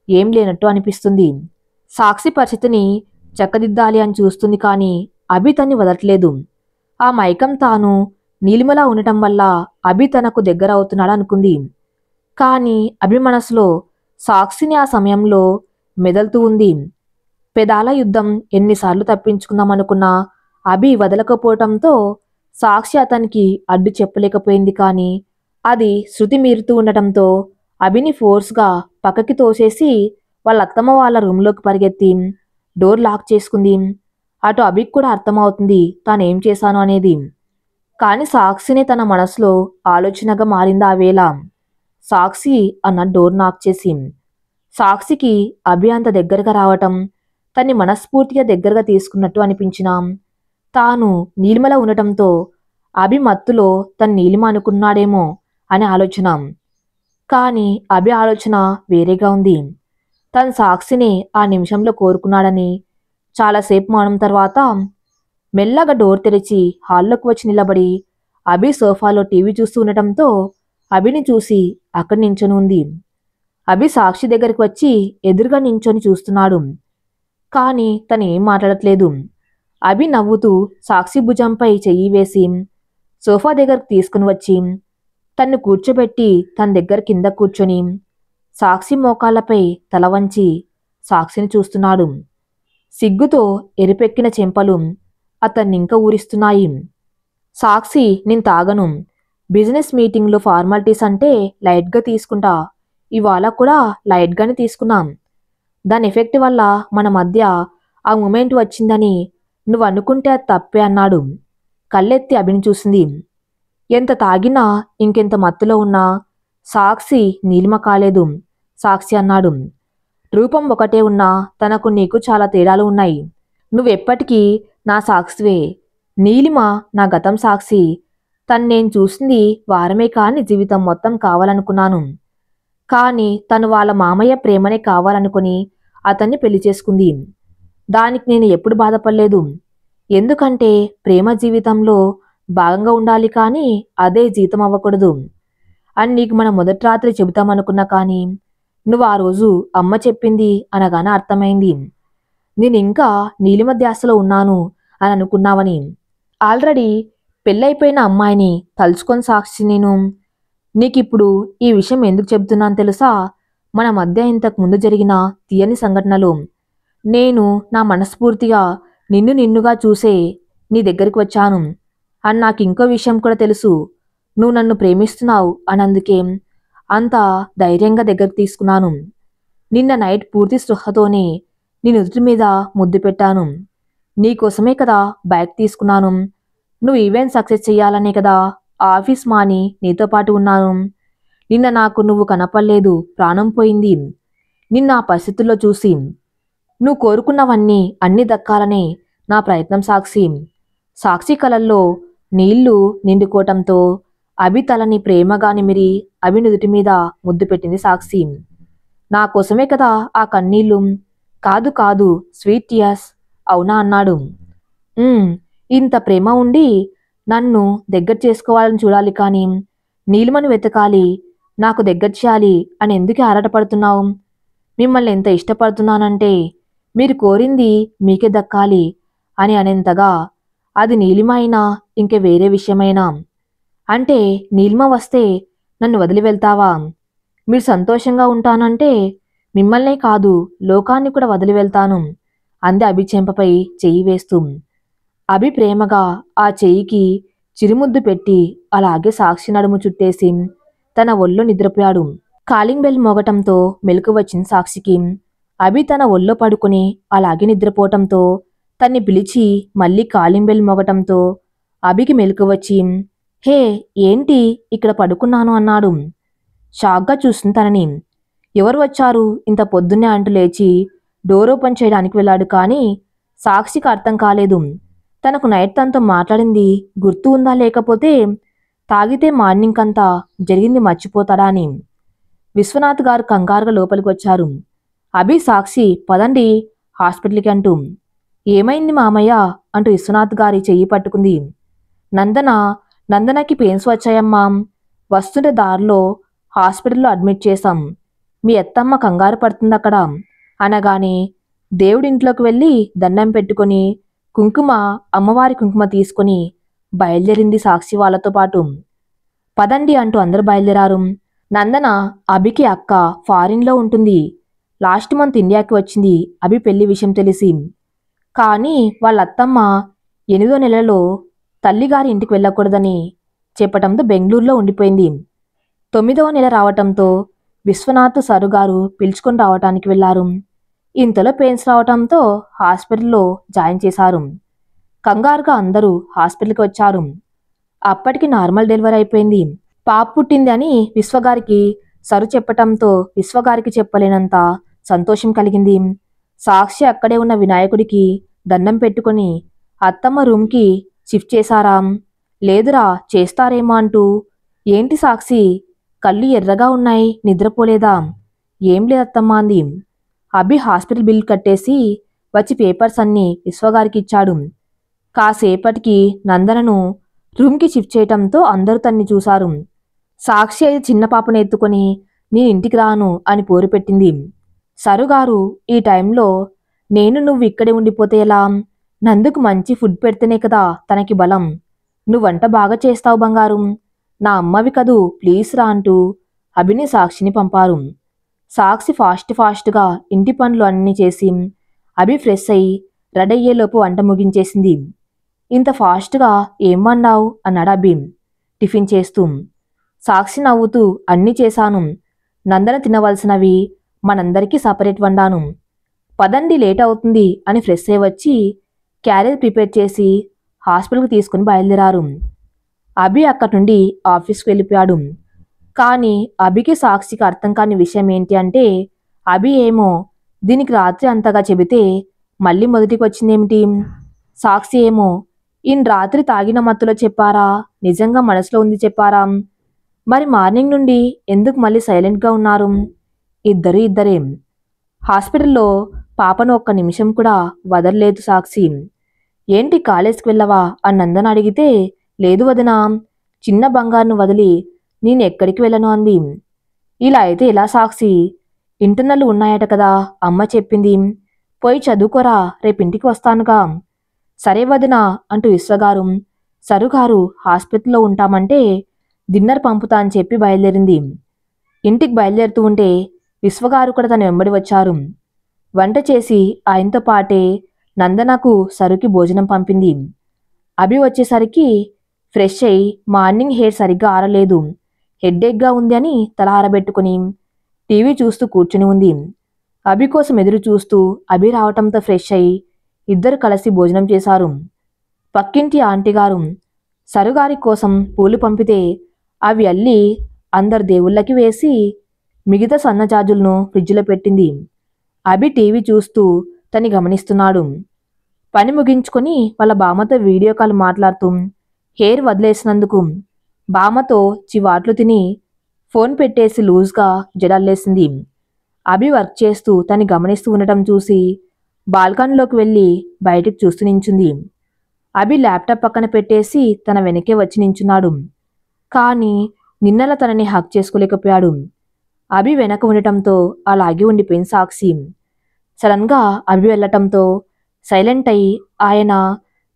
ఏం లేనట్టు అనిపిస్తుంది. సాక్షి పరిస్థితిని చక్కదిద్దాలి అని చూస్తుంది కానీ అభి తన్ని వదలట్లేదు. ఆ మైకం తాను నీలిమలా ఉండటం వల్ల అభి తనకు దగ్గర అవుతున్నాడు అనుకుంది. కానీ అభి మనసులో సాక్షిని ఆ సమయంలో మెదలుతూ ఉంది. పెదాల యుద్ధం ఎన్నిసార్లు తప్పించుకుందామనుకున్నా అభి వదలకపోవటంతో సాక్షి అతనికి అడ్డు చెప్పలేకపోయింది. కానీ అది శృతి మీరుతూ ఉండటంతో అభిని ఫోర్స్గా పక్కకి తోసేసి వాళ్ళ అత్తమ్మ వాళ్ళ రూమ్లోకి పరిగెత్తి డోర్ లాక్ చేసుకుంది. అటు అభికి కూడా అర్థమవుతుంది తానేం చేశాను అనేది. కానీ సాక్షిని తన మనసులో ఆలోచనగా మారింది ఆ వేళ. సాక్షి అన్న డోర్ నాక్ చేసి సాక్షికి అభి అంత దగ్గరగా రావటం తన్ని మనస్ఫూర్తిగా దగ్గరగా తీసుకున్నట్టు అనిపించినా తాను నీలిమల ఉండటంతో అభి మత్తులో తను నీలిమ అనుకున్నాడేమో అనే ఆలోచన. కానీ అభి ఆలోచన వేరేగా ఉంది. తను సాక్షిని ఆ నిమిషంలో కోరుకున్నాడని. చాలాసేపు మౌనం తర్వాత మెల్లగా డోర్ తెరిచి హాల్లోకి వచ్చి నిలబడి అభి సోఫాలో టీవీ చూస్తూ ఉండటంతో అభిని చూసి అక్కడ నించొని ఉంది. అభి సాక్షి దగ్గరికి వచ్చి ఎదురుగా నించొని చూస్తున్నాడు. కానీ తను ఏం మాట్లాడట్లేదు. అభి నవ్వుతూ సాక్షి భుజంపై చెయ్యి వేసి సోఫా దగ్గరకు తీసుకుని వచ్చి తన్ను కూర్చోబెట్టి తన దగ్గర కింద కూర్చొని సాక్షి మోకాళ్లపై తల వంచి సాక్షిని చూస్తున్నాడు. సిగ్గుతో ఎరిపెక్కిన చెంపలు అతన్నింక ఊరిస్తున్నాయి. సాక్షి, నేను తాగను. బిజినెస్ మీటింగ్లో ఫార్మాలిటీస్ అంటే లైట్గా తీసుకుంటా. ఇవాళ కూడా లైట్గానే తీసుకున్నాం. దాని ఎఫెక్ట్ వల్ల మన మధ్య ఆ మూమెంట్ వచ్చిందని నువ్వు అనుకుంటే అది తప్పే అన్నాడు. కళ్ళెత్తి అభిని చూసింది. ఎంత తాగినా ఇంకెంత మత్తులో ఉన్నా సాక్షి నీలిమ కాలేదు. సాక్షి అన్నాడు. రూపం ఒకటే ఉన్నా తనకు నీకు చాలా తేడాలు ఉన్నాయి. నువ్వెప్పటికీ నా సాక్షివే. నీలిమ నా గతం సాక్షి. తను నేను చూసింది వారమే కాని జీవితం మొత్తం కావాలనుకున్నాను. కానీ తను వాళ్ళ మామయ్య ప్రేమనే కావాలనుకుని అతన్ని పెళ్లి చేసుకుంది. దానికి నేను ఎప్పుడు బాధపడలేదు. ఎందుకంటే ప్రేమ జీవితంలో భాగంగా ఉండాలి కానీ అదే జీతం అవ్వకూడదు అని నీకు మన మొదటి రాత్రి చెబుతామనుకున్నా. కానీ నువ్వు ఆ రోజు అమ్మ చెప్పింది అనగానే అర్థమైంది నేను ఇంకా నీలిమ ధ్యాసలో ఉన్నాను అని అనుకున్నావని. ఆల్రెడీ పెళ్ళైపోయిన అమ్మాయిని తలుచుకొని సాక్షి నేను నీకిప్పుడు ఈ విషయం ఎందుకు చెబుతున్నాను తెలుసా? మన మధ్య ఇంతకు ముందు జరిగిన తీయని సంఘటనలు. నేను నా మనస్ఫూర్తిగా నిన్నుగా చూసే నీ దగ్గరికి వచ్చాను అని నాకింకో విషయం కూడా తెలుసు. నువ్వు నన్ను ప్రేమిస్తున్నావు అనందుకే అంత ధైర్యంగా దగ్గరికి తీసుకున్నాను. నిన్న నైట్ పూర్తి స్పృహతోనే నీ నుదుటి మీద ముద్దు పెట్టాను. నీకోసమే కదా బైక్ తీసుకున్నాను. నువ్వు ఈవెంట్ సక్సెస్ చెయ్యాలనే కదా ఆఫీస్ మాని నీతో పాటు ఉన్నాను. నిన్న నాకు నువ్వు కనపడలేదు, ప్రాణం పోయింది నిన్న ఆ పరిస్థితుల్లో చూసి. నువ్వు కోరుకున్నవన్నీ అన్నీ దక్కాలనే నా ప్రయత్నం సాక్షి. సాక్షి కలల్లో నీళ్లు నిండుకోవటంతో అభి తలని ప్రేమగా నిమిరి అభి నుదుటి మీద ముద్దు పెట్టింది సాక్షి. నా కోసమే కదా ఆ కన్నీళ్ళు. కాదు కాదు, స్వీట్ టియర్స్. అవునా అన్నాడు. ఇంత ప్రేమ ఉండి నన్ను దగ్గర చేసుకోవాలని చూడాలి కానీ నీలిమని వెతకాలి, నాకు దగ్గర చేయాలి అని ఎందుకు ఆరాటపడుతున్నావు? మిమ్మల్ని ఎంత ఇష్టపడుతున్నానంటే మీరు కోరింది మీకే దక్కాలి అని అనేంతగా. అది నీలిమ అయినా ఇంకే వేరే విషయమైనా. అంటే నీలిమ వస్తే నన్ను వదిలి వెళ్తావా? మీరు సంతోషంగా ఉంటానంటే మిమ్మల్నే కాదు లోకాన్ని కూడా వదిలి వెళ్తాను అంది అభి చెంపపై చెయ్యి వేస్తూ. అభి ప్రేమగా ఆ చెయ్యికి చిరుముద్దు పెట్టి అలాగే సాక్షి నడుము చుట్టేసి తన ఒళ్ళో నిద్రపోయాడు. కాలింగ్ బెల్ మోగటంతో మెలకు వచ్చింది సాక్షికి. అభి తన ఒళ్ళో పడుకుని అలాగే నిద్రపోవటంతో తన్ని పిలిచి మళ్ళీ కాలింగ్ బెల్ మోగటంతో అభికి మెలకు వచ్చి, హే ఏంటి ఇక్కడ పడుకున్నాను అన్నాడు. షాక్గా చూస్తుంది తనని. ఎవరు వచ్చారు ఇంత పొద్దున్నే అంటూ లేచి డోర్ ఓపెన్ చేయడానికి వెళ్ళాడు. కానీ సాక్షికి అర్థం కాలేదు. తనకు నైట్ తనతో మాట్లాడింది గుర్తు ఉందా, లేకపోతే తాగితే మార్నింగ్ అంతా జరిగింది మర్చిపోతాడా అని. విశ్వనాథ్ గారు కంగారుగా లోపలికి వచ్చారు. అభి, సాక్షి పదండి హాస్పిటల్కి అంటూ. ఏమైంది మామయ్య అంటూ విశ్వనాథ్ గారి చెయ్యి పట్టుకుంది. నందనకి పెయిన్స్ వచ్చాయమ్మా. వస్తుంటే దారిలో హాస్పిటల్లో అడ్మిట్ చేశాం. మీ అత్తమ్మ కంగారు పడుతుంది అక్కడ అనగానే దేవుడింట్లోకి వెళ్ళి దండం పెట్టుకొని అమ్మవారి కుంకుమ తీసుకొని బయలుదేరింది సాక్షి వాళ్ళతో పాటు. పదండి అంటూ అందరూ బయలుదేరారు. నందన అభికి అక్క, ఫారిన్లో ఉంటుంది. లాస్ట్ మంత్ ఇండియాకి వచ్చింది అభి పెళ్లి విషయం తెలిసి. కానీ వాళ్ళ అత్తమ్మ 8వ నెలలో తల్లిగారి ఇంటికి వెళ్ళకూడదని చెప్పటంతో బెంగళూరులో ఉండిపోయింది. 9వ నెల రావటంతో విశ్వనాథ్ సరుగారు పిలుచుకొని రావటానికి వెళ్లారు. ఇంతలో పెయిన్స్ రావటంతో హాస్పిటల్లో జాయిన్ చేశారు. కంగారుగా అందరూ హాస్పిటల్కి వచ్చారు. అప్పటికి నార్మల్ డెలివరీ అయిపోయింది. పాప పుట్టింది అని విశ్వగారికి సరు చెప్పటంతో విశ్వగారికి చెప్పలేనంత సంతోషం కలిగింది. సాక్షి అక్కడే ఉన్న వినాయకుడికి దండం పెట్టుకొని అత్తమ్మ రూమ్కి షిఫ్ట్ చేశారా? లేదురా, చేస్తారేమో అంటూ. ఏంటి సాక్షి కళ్ళు ఎర్రగా ఉన్నాయి, నిద్రపోలేదా? ఏం లేదత్తమ్మా అంది. అభి హాస్పిటల్ బిల్ కట్టేసి వచ్చి పేపర్స్ అన్నీ విశ్వగారికి ఇచ్చాడు. కాసేపటికి నందనను రూమ్కి షిఫ్ట్ చేయటంతో అందరూ తన్ని చూశారు. సాక్షి అయితే చిన్న పాపను ఎత్తుకొని నేను ఇంటికి రాను అని పోరు పెట్టింది. సరుగారు ఈ టైంలో నువ్వు ఇక్కడే ఉండిపోతే ఎలా? నందుకు మంచి ఫుడ్ పెడితేనే కదా తనకి బలం. నువ్వు వంట బాగా చేస్తావు బంగారం, నా అమ్మవి కదూ, ప్లీజ్ రా అంటూ అభిని సాక్షిని పంపారు. సాక్షి ఫాస్ట్గా ఇంటి పనులు అన్నీ చేసి అభి ఫ్రెష్ అయి రెడీ అయ్యేలోపు వంట ముగించేసింది. ఇంత ఫాస్ట్గా ఏం వండావు అన్నాడు అభి టిఫిన్ చేస్తూ. సాక్షి నవ్వుతూ అన్నీ చేశాను. నందన తినవలసినవి మనందరికీ సపరేట్ వండాను. పదండి లేట్ అవుతుంది అని ఫ్రెష్ అయి వచ్చి క్యారేజ్ ప్రిపేర్ చేసి హాస్పిటల్కి తీసుకుని బయలుదేరారు. అభి అక్కడి నుండి ఆఫీస్కి వెళ్ళిపోయాడు. కానీ అభికి సాక్షికి అర్థం కాని విషయం ఏంటి అంటే అభి ఏమో దీనికి రాత్రి అంతగా చెబితే మళ్ళీ మొదటికి వచ్చిందేమిటి? సాక్షి ఏమో ఈయన రాత్రి తాగిన మత్తులో చెప్పారా, నిజంగా మనసులో ఉంది చెప్పారా? మరి మార్నింగ్ నుండి ఎందుకు మళ్ళీ సైలెంట్గా ఉన్నారు? ఇద్దరే. హాస్పిటల్లో పాపను ఒక్క నిమిషం కూడా వదలలేదు సాక్షి. ఏంటి కాలేజ్కి వెళ్ళవా అని నందన అడిగితే లేదు వదినా, చిన్న బంగారును వదిలి నేను ఎక్కడికి వెళ్ళను అంది. ఇలా అయితే ఎలా సాక్షి? ఇంటర్నల్ ఉన్నాయట కదా అమ్మ చెప్పింది. పోయి చదువుకోరా, రేపింటికి వస్తానుగా. సరే వదినా అంటూ విశ్వగారు సరుగారు హాస్పిటల్లో ఉంటామంటే డిన్నర్ పంపుతా అని చెప్పి బయలుదేరింది. ఇంటికి బయలుదేరుతూ ఉంటే విశ్వగారు కూడా తన వెంబడి వచ్చారు. వంట చేసి ఆయనతో పాటే నందనకు సరుకి భోజనం పంపింది. అభి వచ్చేసరికి ఫ్రెష్ అయి మార్నింగ్ హెయిర్ సరిగ్గా ఆరలేదు, హెడ్ఏక్గా ఉంది అని తల ఆరబెట్టుకుని టీవీ చూస్తూ కూర్చుని ఉంది. అభి కోసం ఎదురు చూస్తూ అభి రావటంతో ఫ్రెష్ అయి ఇద్దరు కలిసి భోజనం చేశారు. పక్కింటి ఆంటీగారు సరుగారి కోసం పూలు పంపితే అవి అల్లి అందరు దేవుళ్ళకి వేసి మిగతా సన్నజాజులను ఫ్రిడ్జ్లో పెట్టింది. అభి టీవీ చూస్తూ తని గమనిస్తున్నాడు. పని ముగించుకొని వాళ్ళ బామ్మతో వీడియో కాల్ మాట్లాడుతూ హెయిర్ వదిలేసినందుకు బామ్మతో చివాట్లు తిని ఫోన్ పెట్టేసి లూజ్గా జడల్లేసింది. అభి వర్క్ చేస్తూ తని గమనిస్తూ ఉండటం చూసి బాల్కనీలోకి వెళ్ళి బయటికి చూస్తూ నించుంది. అభి ల్యాప్టాప్ పక్కన పెట్టేసి తన వెనకే వచ్చి నించున్నాడు. కానీ నిన్నలా తనని హక్ చేసుకోలేకపోయాడు. అభి వెనక ఉండటంతో అలాగే ఉండిపోయింది సాక్షి. సడన్గా అభి వెళ్ళటంతో సైలెంట్ అయి ఆయన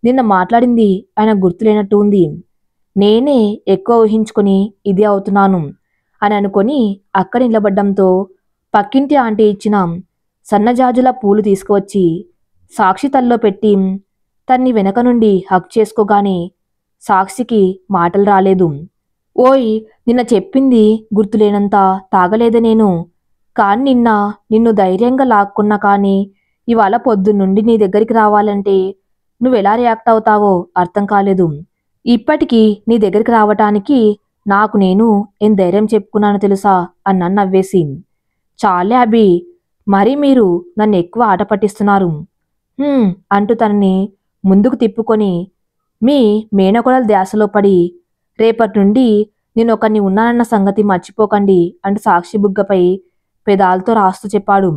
నిన్న మాట్లాడింది ఆయన గుర్తులేనట్టు ఉంది. నేనే ఎక్కువ ఊహించుకొని ఇదే అవుతున్నాను అని అనుకొని అక్కడ నిలబడ్డంతో పక్కింటి ఆంటీ ఇచ్చిన సన్నజాజుల పూలు తీసుకువచ్చి సాక్షి తల్లో పెట్టి తన్ని వెనక నుండి హక్ చేసుకోగానే సాక్షికి మాటలు రాలేదు. ఓయ్, నిన్న చెప్పింది గుర్తులేనంత తాగలేదే నేను. కాని నిన్ను ధైర్యంగా లాక్కున్నా కానీ ఇవాళ పొద్దున్నుండి నీ దగ్గరికి రావాలంటే నువ్వెలా రియాక్ట్ అవుతావో అర్థం కాలేదు. ఇప్పటికీ నీ దగ్గరికి రావటానికి నాకు నేను ఏం ధైర్యం చెప్పుకున్నాను తెలుసా అన్నాను నవ్వేసి. చాలే అభి, మరీ మీరు నన్ను ఎక్కువ ఆట పట్టిస్తున్నారు అంటూ తనని ముందుకు తిప్పుకొని మీ మేనకోడల ధ్యాసలో పడి రేపటి నుండి నేను ఒకరిని ఉన్నానన్న సంగతి మర్చిపోకండి అంటూ సాక్షి బుగ్గపై పెదాలతో రాస్తూ చెప్పాడు.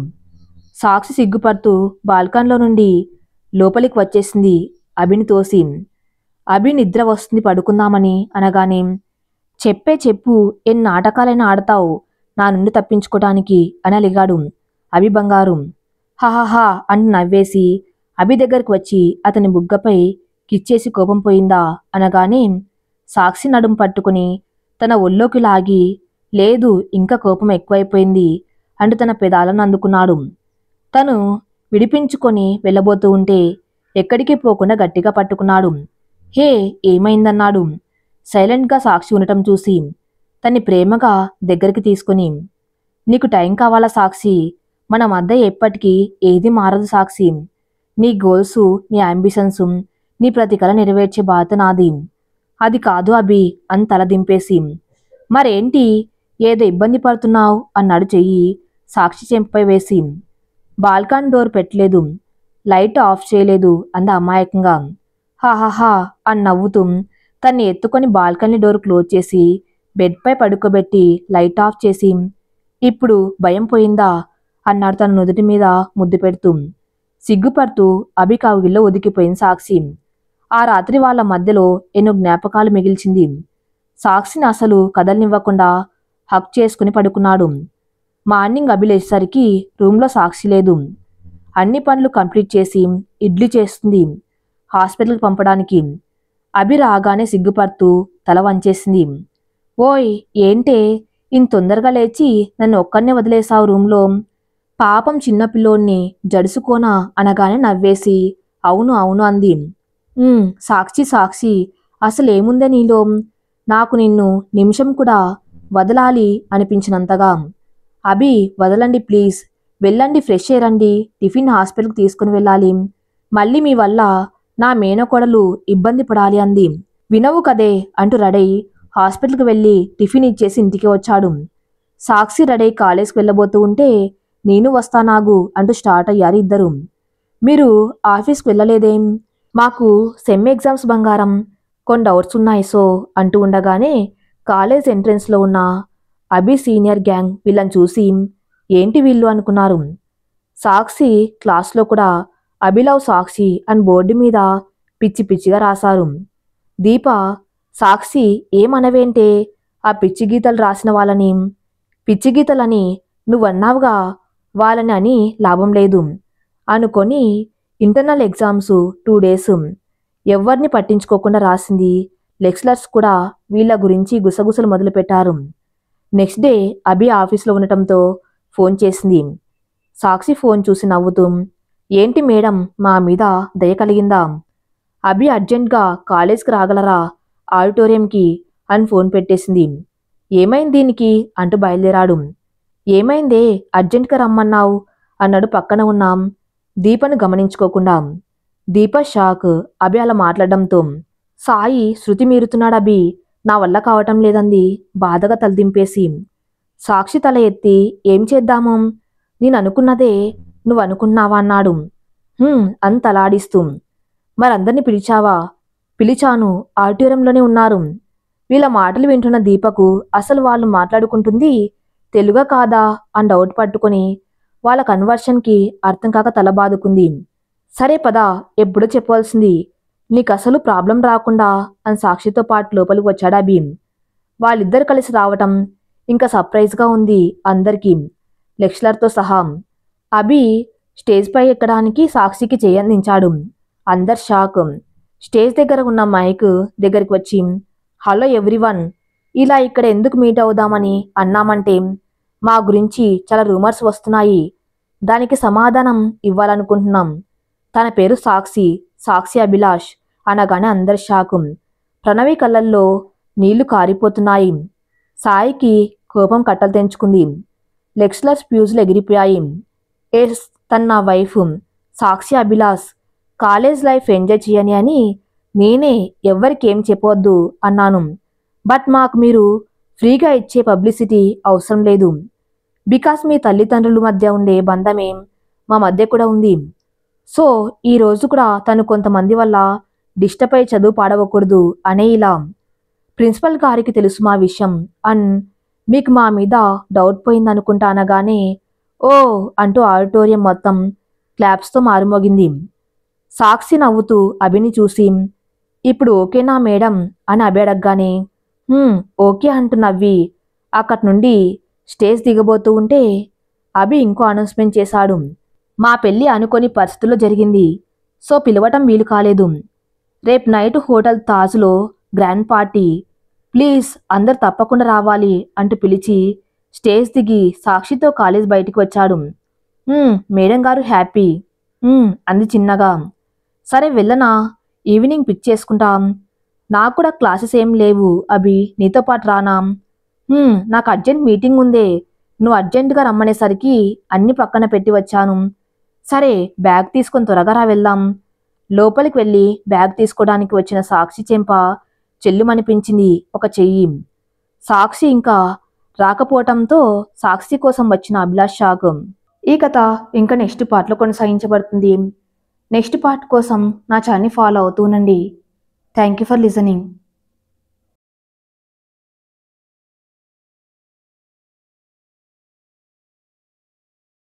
సాక్షి సిగ్గుపడుతూ బాల్కన్లో నుండి లోపలికి వచ్చేసింది అభిని తోసి. అభి నిద్ర వస్తుంది పడుకుందామని అనగానే చెప్పు, ఎన్ని నాటకాలైనా ఆడతావు నా నుండి తప్పించుకోవటానికి అని అలిగాడు అభి బంగారు. హహహా అంటూ నవ్వేసి అభి దగ్గరికి వచ్చి అతని బుగ్గపై కిచ్చేసి కోపం పోయిందా అనగానే సాక్షి నడుం పట్టుకుని తన ఒళ్ళోకి లాగి లేదు ఇంకా కోపం ఎక్కువైపోయింది అంటూ తన పెదాలను అందుకున్నాడు. తను విడిపించుకొని వెళ్ళబోతూ ఉంటే ఎక్కడికి పోకుండా గట్టిగా పట్టుకున్నాడు. హే, ఏమైందన్నాడు సైలెంట్గా సాక్షి ఉండటం చూసి తన్ని ప్రేమగా దగ్గరికి తీసుకుని. నీకు టైం కావాలా సాక్షి, మన మధ్య ఎప్పటికీ ఏది మారదు సాక్షి. నీ గోల్సు, నీ అంబిషన్స్, నీ ప్రతి కల నెరవేర్చే బాధ్యత నాది. అది కాదు అభి అని తల దింపేసి మరేంటి ఏదో ఇబ్బంది పడుతున్నావు అన్నాడు చెయ్యి సాక్షి చెంపై వేసి. బాల్కన్ డోర్ పెట్టలేదు, లైట్ ఆఫ్ చేయలేదు అంద అమాయకంగా. హాహాహా అని నవ్వుతూ తన్ని ఎత్తుకొని బాల్కనీ డోర్ క్లోజ్ చేసి బెడ్పై పడుకోబెట్టి లైట్ ఆఫ్ చేసి ఇప్పుడు భయం పోయిందా అన్నాడు తన నుదుటి మీద ముద్దు పెడుతూ. సిగ్గుపడుతూ అభి కౌగిల్లో ఒదికిపోయింది సాక్షి. ఆ రాత్రి వాళ్ళ మధ్యలో ఎన్నో జ్ఞాపకాలు మిగిల్చింది. సాక్షిని అసలు కదలనివ్వకుండా హక్ చేసుకుని పడుకున్నాడు. మార్నింగ్ అభి లేచేసరికి రూమ్లో సాక్షి లేదు. అన్ని పనులు కంప్లీట్ చేసి ఇడ్లీ చేస్తుంది హాస్పిటల్కి పంపడానికి. అభి రాగానే సిగ్గుపడుతూ తల వంచేసింది. ఓయ్, ఏంటే ఇంత తొందరగా లేచి నన్ను ఒక్కరినే వదిలేసావు రూమ్లో? పాపం చిన్నపిల్లోన్ని జడుసుకోనా అనగానే నవ్వేసి అవును అవును అంది. సాక్షి అసలేముందే నీలో? నాకు నిన్ను నిమిషం కూడా వదలాలి అనిపించినంతగా. అభి, వదలండి ప్లీజ్, వెళ్ళండి ఫ్రెష్ అయ్యండి, టిఫిన్ హాస్పిటల్కి తీసుకుని వెళ్ళాలి. మళ్ళీ మీ వల్ల నా మేనకోడలు ఇబ్బంది పడాలి అంది. వినవు కదే అంటూ రెడీ హాస్పిటల్కి వెళ్ళి టిఫిన్ ఇచ్చేసి ఇంటికి వచ్చాడు. సాక్షి రెడీ కాలేజ్కి వెళ్ళబోతూ ఉంటే నేను వస్తానాగు అంటూ స్టార్ట్ అయ్యారు ఇద్దరు. మీరు ఆఫీస్కి వెళ్ళలేదేం? మాకు సెమ్ ఎగ్జామ్స్ బంగారం, కొన్ని డౌట్స్ ఉన్నాయి సో అంటూ ఉండగానే కాలేజ్ ఎంట్రెన్స్లో ఉన్న అభి సీనియర్ గ్యాంగ్ వీళ్ళని చూసి ఏంటి వీళ్ళు అనుకున్నారు. సాక్షి క్లాస్లో కూడా అభిలవ్ సాక్షి అని బోర్డు మీద పిచ్చి పిచ్చిగా రాశారు. దీప, సాక్షి ఏమనవేంటే ఆ పిచ్చి గీతలు రాసిన వాళ్ళని? పిచ్చి గీతలని నువ్వన్నావుగా, వాళ్ళని అని లాభం లేదు అనుకొని ఇంటర్నల్ ఎగ్జామ్స్ 2 days ఎవరిని పట్టించుకోకుండా రాసింది. లెక్చరర్స్ కూడా వీళ్ళ గురించి గుసగుసలు మొదలుపెట్టారు. నెక్స్ట్ డే అభి ఆఫీస్లో ఉండటంతో ఫోన్ చేసింది. సాక్షి ఫోన్ చూసి నవ్వుతూ, ఏంటి మేడం, మా మీద దయ కలిగిందా? అభి అర్జెంట్గా కాలేజ్కి రాగలరా ఆడిటోరియంకి అని ఫోన్ పెట్టేసింది. ఏమైంది దీనికి అంటూ బయలుదేరాడు. ఏమైందే అర్జెంట్గా రమ్మన్నావు అన్నాడు పక్కన ఉన్నాం దీపను గమనించుకోకుండా. దీప షాక్ అభి అలా మాట్లాడడంతో. సాయి శృతి మీరుతున్నాడభి, నా వల్ల కావటం లేదంది బాధగా తలదింపేసి. సాక్షి తల ఎత్తి ఏం చేద్దాము, నేను అనుకున్నదే నువ్వు అనుకున్నావా అన్నాడు అని తలాడిస్తూ. మరందరినీ పిలిచావా? పిలిచాను, ఆడిటోరియంలోనే ఉన్నారు. వీళ్ళ మాటలు వింటున్న దీపకు అసలు వాళ్ళు మాట్లాడుకుంటుంది తెలుగా కాదా అని డౌట్ పట్టుకొని వాళ్ళ కన్వర్షన్కి అర్థం కాక తల బాదుకుంది. సరే పద, ఎప్పుడో చెప్పవలసింది, నీకు అసలు ప్రాబ్లం రాకుండా అని సాక్షితో పాటు లోపలికి వచ్చాడు అభి. వాళ్ళిద్దరు కలిసి రావటం ఇంకా సర్ప్రైజ్గా ఉంది అందరికీ, లెక్చరర్తో సహా. అభి స్టేజ్పై ఎక్కడానికి సాక్షికి చేయందించాడు. అందరు షాక్. స్టేజ్ దగ్గర ఉన్న మైక్ దగ్గరికి వచ్చి, హలో ఎవ్రీవన్, ఇలా ఇక్కడ ఎందుకు మీట్ అవుదామని అన్నామంటే మా గురించి చాలా రూమర్స్ వస్తున్నాయి, దానికి సమాధానం ఇవ్వాలనుకుంటున్నాం. తన పేరు సాక్షి, సాక్షి అభిలాష్ అనగానే అందరి షాకు. ప్రణవి కళ్ళల్లో నీళ్లు కారిపోతున్నాయి. సాయికి కోపం కట్టలు తెంచుకుంది. లెక్చరర్స్ ఫ్యూజులు ఎగిరిపోయాయి. ఎస్, తన వైఫ్ సాక్షి అభిలాష్ కాలేజ్ లైఫ్ ఎంజాయ్ చేయని అని నేనే ఎవ్వరికేం చెప్పవద్దు అన్నాను. బట్ మాకు మీరు ఫ్రీగా ఇచ్చే పబ్లిసిటీ అవసరం లేదు. బికాస్ మీ తల్లిదండ్రుల మధ్య ఉండే బంధమే మా మధ్య కూడా ఉంది. సో ఈ రోజు కూడా తను కొంతమంది వల్ల డిస్టర్బ్ అయి చదువు పాడవకూడదు అనే ఇలా. ప్రిన్సిపల్ గారికి తెలుసు మా విషయం అండ్ మీకు మా మీద డౌట్ పోయిందనుకుంటా అనగానే ఓ అంటూ ఆడిటోరియం మొత్తం క్లాప్స్తో మారుమోగింది. సాక్షి నవ్వుతూ అభిని చూసి, ఇప్పుడు ఓకేనా మేడం అని అభి అడగగానే ఓకే అంటూ నవ్వి అక్కడి నుండి స్టేజ్ దిగబోతూ ఉంటే అభి ఇంకో అనౌన్స్మెంట్ చేశాడు. మా పెళ్లి అనుకోని పరిస్థితుల్లో జరిగింది, సో పిలవటం వీలు కాలేదు. రేపు నైట్ హోటల్ తాజ్లో గ్రాండ్ పార్టీ, ప్లీజ్ అందరు తప్పకుండా రావాలి అంటూ పిలిచి స్టేజ్ దిగి సాక్షితో కాలేజ్ బయటికి వచ్చాడు. మేడం గారు హ్యాపీ అంది చిన్నగా. సరే వెళ్ళనా, ఈవినింగ్ పిక్ చేసుకుంటాం. నాకు కూడా క్లాసెస్ ఏం లేవు అభి, నీతో పాటు రానా? నాకు అర్జెంట్ మీటింగ్ ఉందే, నువ్వు అర్జెంటుగా రమ్మనేసరికి అన్ని పక్కన పెట్టి వచ్చాను. సరే బ్యాగ్ తీసుకొని త్వరగా రా వెళ్దాం. లోపలికి వెళ్ళి బ్యాగ్ తీసుకోవడానికి వచ్చిన సాక్షి చెంప చెల్లుమనిపించింది ఒక చెయ్యి. సాక్షి ఇంకా రాకపోవటంతో సాక్షి కోసం వచ్చిన అభిలాష్ షాక్. ఈ కథ ఇంకా నెక్స్ట్ పార్ట్లో కొనసాగించబడుతుంది. నెక్స్ట్ పార్ట్ కోసం నా ఛానల్ని ఫాలో అవుతూనండి. Thank you for listening.